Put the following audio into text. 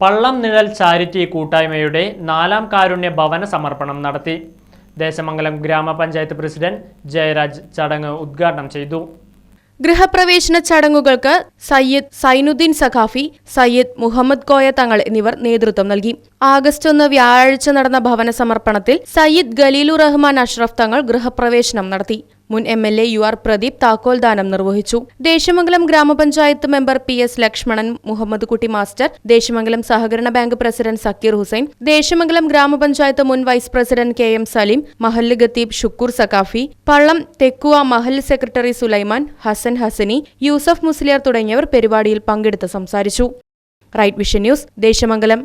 പള്ളം നിഴൽ ചാരിറ്റി കൂട്ടായ്മയുടെ 4ാം കാരുണ്യ ഭവന സമർപ്പണം നടത്തി. ദേശമംഗലം ഗ്രാമപഞ്ചായത്ത് പ്രസിഡന്റ് ജയരാജ് ചടങ്ങ് ഉദ്ഘാടനം ചെയ്തു. ഗൃഹപ്രവേശന ചടങ്ങുകൾക്ക് സയ്യിദ് സൈനുദ്ദീൻ സഖാഫി, സയ്യിദ് മുഹമ്മദ് കോയ തങ്ങൾ എന്നിവർ നേതൃത്വം നൽകി. ആഗസ്റ്റ് 1 വ്യാഴാഴ്ച നടന്ന ഭവന സമർപ്പണത്തിൽ സയ്യിദ് ഖലീലുർ റഹ്മാൻ അഷ്റഫ് തങ്ങൾ ഗൃഹപ്രവേശനം നടത്തി. മുൻ MLA UR പ്രദീപ് താക്കോൽദാനം നിർവഹിച്ചു. ദേശമംഗലം ഗ്രാമപഞ്ചായത്ത് മെമ്പർ PS ലക്ഷ്മണൻ, മുഹമ്മദ് കുട്ടി മാസ്റ്റർ, ദേശമംഗലം സഹകരണ ബാങ്ക് പ്രസിഡന്റ് സക്കീർ ഹുസൈൻ, ദേശമംഗലം ഗ്രാമപഞ്ചായത്ത് മുൻ വൈസ് പ്രസിഡന്റ് KM സലീം, മഹല്ല് ഖത്തീബ് ഷുക്കൂർ സഖാഫി, പള്ളം തെക്കുവ മഹല്ല് സെക്രട്ടറി സുലൈമാൻ, ഹസൻ ഹസനി, യൂസഫ് മുസ്ലിയാർ തുടങ്ങിയവർ പരിപാടിയിൽ പങ്കെടുത്ത് സംസാരിച്ചു. Right vision news, Desamangalam.